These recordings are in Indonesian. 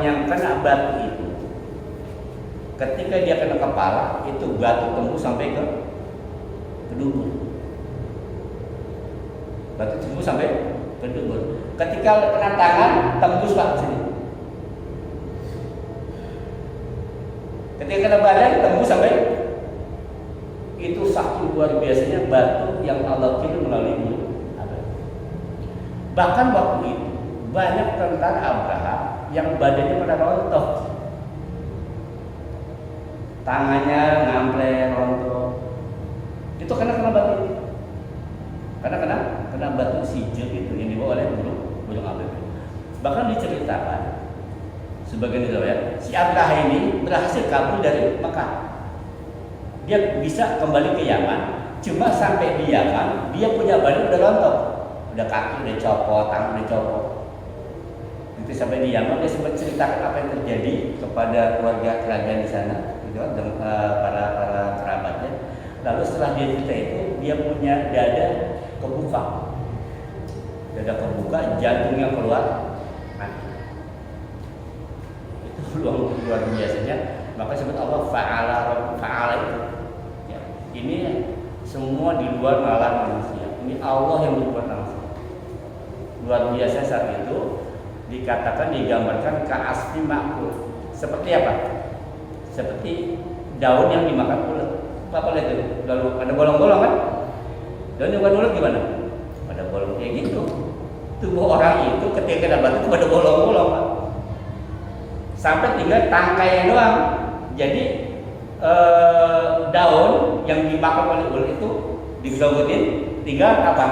yang kena batu itu, ketika dia kena kepala, itu batu tembus sampai ke dubur. Batu tembus sampai ke dubur. Ketika kena tangan, tembus ke sini. Ketika kena badan, tembus sampai. Itu saking luar biasanya batu yang Allah kirim melalui mulut. Bahkan waktu itu banyak tentara Abraha yang badannya pada rontok, tangannya ngamble rontok. Itu karena kena batu. Karena kena batu sijil itu yang dibawa oleh burung Abraha. Bahkan diceritakan sebagian riwayat si Abraha ini berhasil kabur dari Mekah. Dia bisa kembali ke Yaman, cuma sampai di Yaman dia punya badan udah rontok, udah kaki udah copot, tangan udah copot. Itu sampai di Yaman dia sempat ceritakan apa yang terjadi kepada keluarga kerajaan di sana, gitu, dan para kerabatnya. Lalu setelah dia cerita itu, dia punya dada kebuka, jantungnya keluar, mati. Itu luar biasanya. Maka sebut Allah fa'ala itu. Ya, ini semua di luar nalar manusia. Ini Allah yang berbuat langsung. Luar biasa saat itu dikatakan digambarkan ka'asfi ma'kul. Seperti apa? Seperti daun yang dimakan ulet. Apa itu? Lalu ada bolong-bolong kan? Daun yang dimakan ulet gimana? Ada bolong kayak gitu. Tubuh orang itu ketika kena batu itu ada bolong-bolong, Pak. Sampai tinggal tangkainya doang. Jadi daun yang dimakan oleh ulat itu digelutin, tinggal apa?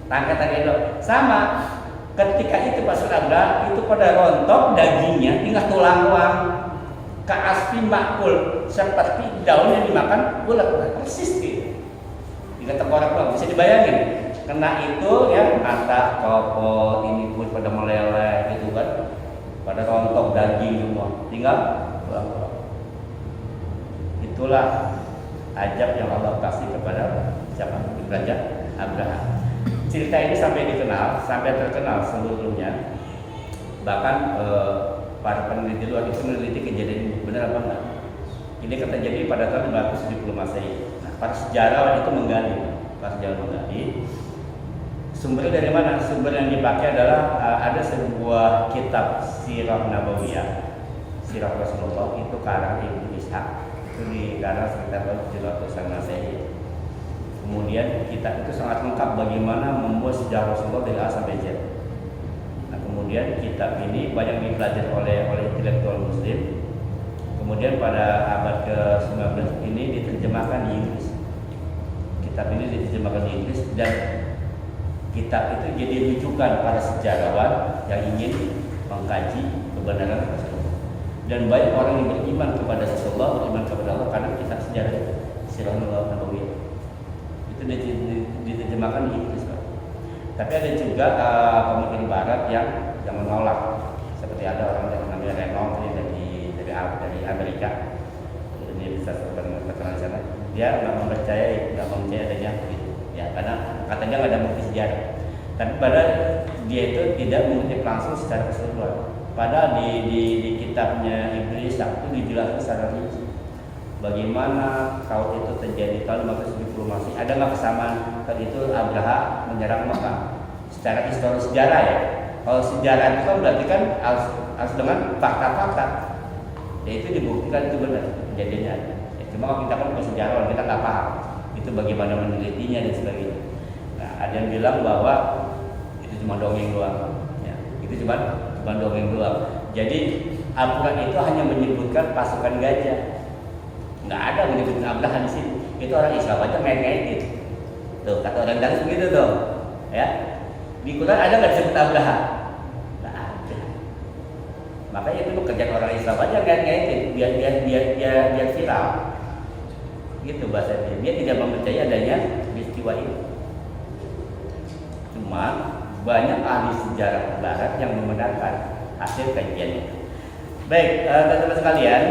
Tangkai doang. Sama. Ketika itu pas Abraha itu pada rontok dagingnya, tinggal tulang doang. Ka'asfi ma'kul, seperti daun yang dimakan ulat. Persis gitu. Tinggal tengkorak doang. Bisa dibayangin. Kena itu ya mata copot, ini pun pada meleleh gitu kan. Pada rontok daging semua. Tinggal tulang. Itulah ajab yang Allah kasih kepada siapa? Raja Abraha. Cerita ini sampai terkenal seluruhnya. Bahkan para peneliti luar itu meneliti kejadian ini benar apa enggak. Ini terjadi pada tahun 570 Masehi. Nah, para sejarawan itu menggali. Sumber dari mana? Sumber yang dipakai adalah ada sebuah kitab Sirah Nabawiyah, Sirah Rasulullah, itu karang Ibnu Ishaq. Itu dikarang sekitar tahun 700 Masehi. Kemudian kitab itu sangat lengkap bagaimana membuat sejarah Rasulullah dari A sampai Z. Nah, kemudian kitab ini banyak dipelajari oleh intelektual Muslim. Kemudian pada abad ke-19 ini diterjemahkan di Inggris. Kitab ini diterjemahkan di Inggris dan kitab itu jadi rujukan para sejarawan yang ingin mengkaji kebenaran Rasulullah. Dan banyak orang yang beriman kepada Rasulullah, beriman kepada Allah karena kitab sejarah Sirah Nabawiyah. Itu diterjemahkan di Inggris, Pak. Tapi ada juga pemikiran Barat yang menolak. Seperti ada orang yang namanya Renault dari Amerika. Dia bisa terkenal di sana. Dia nggak mempercayai adanya begitu. Ya, karena katanya nggak ada bukti sejarah. Tapi pada dia itu tidak mengutip langsung secara keseluruhan. Padahal di kitabnya Ibnu Ishaq itu dijelaskan secara rinci bagaimana kalau itu terjadi tahun 570 Masehi. Ada nggak kesamaan kalau itu Abraha menyerang Mekah? Secara historis sejarah ya. Kalau sejarah itu kan berarti kan harus dengan fakta-fakta. Ya itu dibuktikan itu benar kejadiannya. Ya, cuma kalau kita kan bukan sejarawan, kita nggak paham itu bagaimana menelitinya dan sebagainya. Nah, ada yang bilang bahwa itu cuma dongeng doang. Ya, itu cuma dongeng doang. Jadi Al-Quran itu hanya menyebutkan pasukan gajah. Nggak ada menyebutkan Abraha di sini. Itu orang Islam aja ngait-ngaitin. Tuh kata orang Darus begitu tuh. Ya, di Quran ada nggak disebut Abraha? Nggak ada. Makanya itu pekerjaan orang Islam aja ngait-ngaitin biar viral. Gitu bahasa dia tidak mempercayai adanya peristiwa ini. Cuma banyak ahli sejarah Barat yang membenarkan hasil kajian itu. Baik, teman-teman sekalian,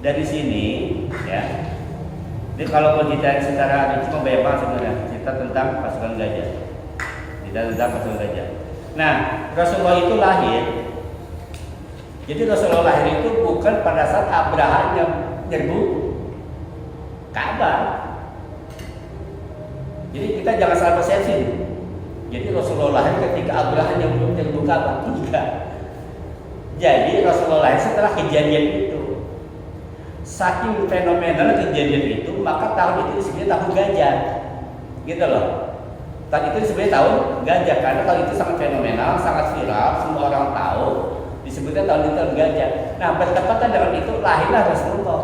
dari sini ya. Jadi kalau kita secara rinci banyak banget sebenarnya cerita tentang pasukan gajah. Nah, Rasulullah itu lahir Jadi Rasulullah lahir itu bukan pada saat Abraham yang nyerbu Ka'bah. Jadi kita jangan salah persepsi. Jadi Rasulullah lahir ketika Abraham yang belum nyerbu Ka'bah, tidak. Jadi Rasulullah lahir setelah kejadian itu. Saking fenomenal kejadian itu, maka tahun itu disebutnya tahun gajah, gitu loh. Tahun itu disebutnya tahun gajah karena tahun itu sangat fenomenal, sangat viral, semua orang tahu. Disebutnya tahun itu tahun gajah. Nah, bertepatan dengan itu lahirlah Rasulullah.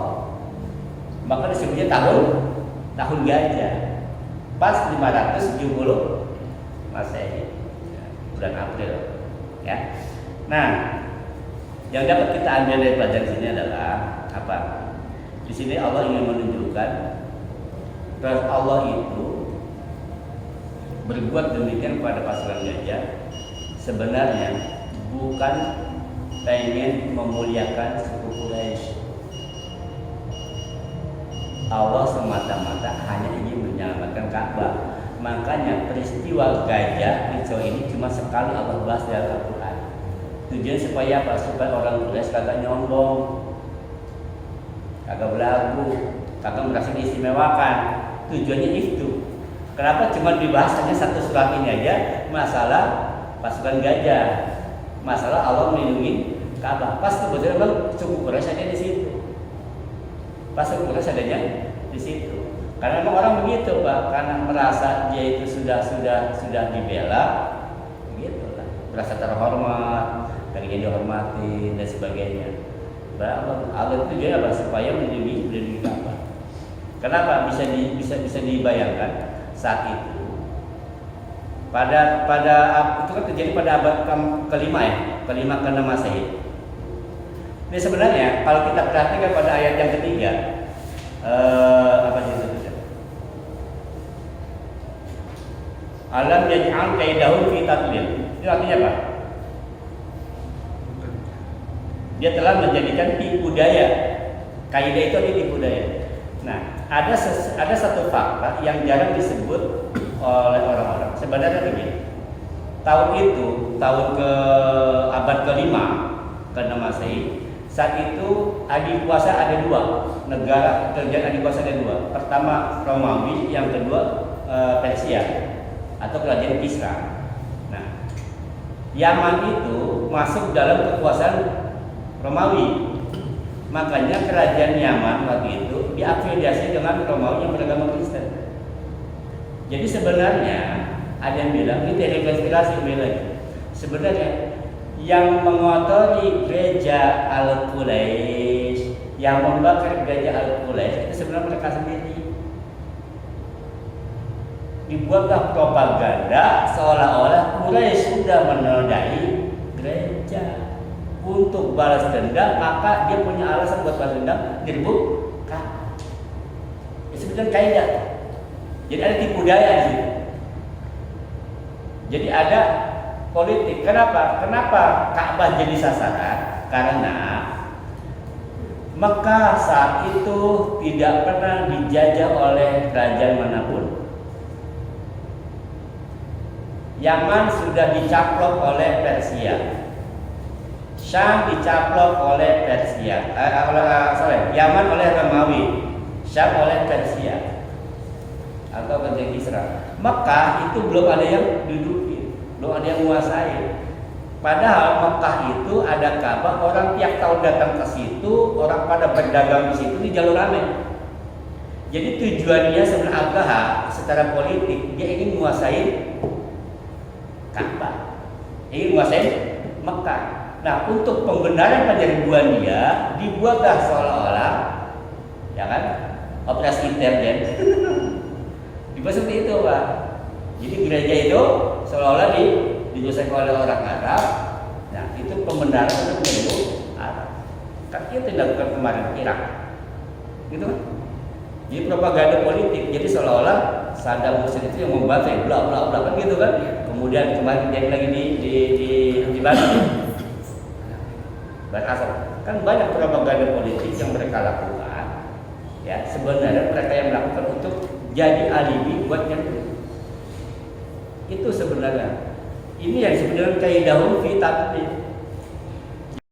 Maka disebutnya tahun gajah. Pas 570 Masehi, bulan April, ya. Nah, yang dapat kita ambil dari pelajaran sini adalah apa? Di sini Allah ingin menunjukkan bahwa Allah itu berbuat demikian kepada pasukan gajah sebenarnya bukan pengen memuliakan suku Quraisy. Allah semata-mata hanya ingin menyelamatkan Ka'bah. Makanya peristiwa gajah Hijau ini cuma sekali Allah bahas dalam Al-Quran. Tujuan supaya apa? Supaya orang Quraisy kagak nyombong, kagak belagu, kagak merasa diistimewakan. Tujuannya itu. Kenapa cuma dibahas hanya satu surat ini aja? Masalah pasukan gajah, masalah Allah melindungi Ka'bah. Pas kebetulan memang suku Quraisy ada di situ. Pas suku Quraisy adanya di situ. Karena memang orang begitu, Pak, karena merasa dia itu sudah dibela, begitu lah, merasa terhormat, pengen dihormati dan sebagainya. Allah itu juga apa? Supaya melindungi Ka'bah. Kenapa bisa dibayangkan saat itu? Pada itu kan terjadi pada abad kelima ya, kelima ke-6 Masehi. Ini sebenarnya kalau kita perhatikan pada ayat yang ketiga, apa itu? Alam yaj'al kaidahum fi tadlil. Itu artinya apa? Dia telah menjadikan tipu daya. Kaidah itu adalah tipu daya. Nah, ada satu fakta yang jarang disebut oleh orang-orang. Sebenarnya begini. Tahun itu, tahun ke abad ke-5 ke-6 Masehi, saat itu adikuasa ada dua. Negara kerajaan adikuasa ada dua. Pertama Romawi, yang kedua Persia atau kerajaan Kisra. Nah, Yaman itu masuk dalam kekuasaan Romawi. Makanya kerajaan Yaman waktu itu diafiliasi dengan Romawi yang beragama Kristen. Jadi sebenarnya ada yang bilang ini teori konspirasi lagi. Sebenarnya yang mengotori gereja Al-Quraisy, yang membakar gereja Al-Quraisy itu sebenarnya mereka sendiri. Dibuatlah propaganda seolah-olah Quraisy sudah menodai gereja. Untuk balas dendam, maka dia punya alasan buat balas dendam, dirbuka. Itu sebenarnya kaidah. Jadi ada tipu daya di situ. Jadi ada politik. Kenapa Ka'bah jadi sasaran? Karena Mekah saat itu tidak pernah dijajah oleh kerajaan manapun. Yaman sudah dicaplok oleh Persia, Syam dicaplok oleh Persia, Yaman oleh Romawi, Syam oleh Persia atau kerajaan Kisra. Mekah itu belum ada yang duduki, belum ada yang menguasai. Padahal Mekah itu ada Ka'bah, orang tiap tahun datang ke situ, orang pada berdagang di situ di jalur rame. Jadi tujuannya sebenarnya Abraha secara politik dia ingin menguasai Ka'bah, ingin menguasai Mekah. Nah, untuk pembenaran penyerbuan dia dibuatlah seolah-olah, ya kan, operasi intern. Dibuat seperti itu, Pak. Jadi gereja itu seolah-olah dikuasai oleh orang Arab. Nah, itu pembenaran untuk menyerbu Arab. Kan itu dilakukan kemarin Irak, gitu kan? Jadi propaganda politik. Jadi seolah-olah Saddam Hussein itu yang membantai, bla bla bla, kan gitu kan? Kemudian kemarin dia lagi di Bali. Kan banyak propaganda politik yang mereka lakukan, ya sebenarnya mereka yang melakukan untuk jadi alibi buat yang itu sebenarnya. Ini yang sebenarnya kaidahum fi tadlil.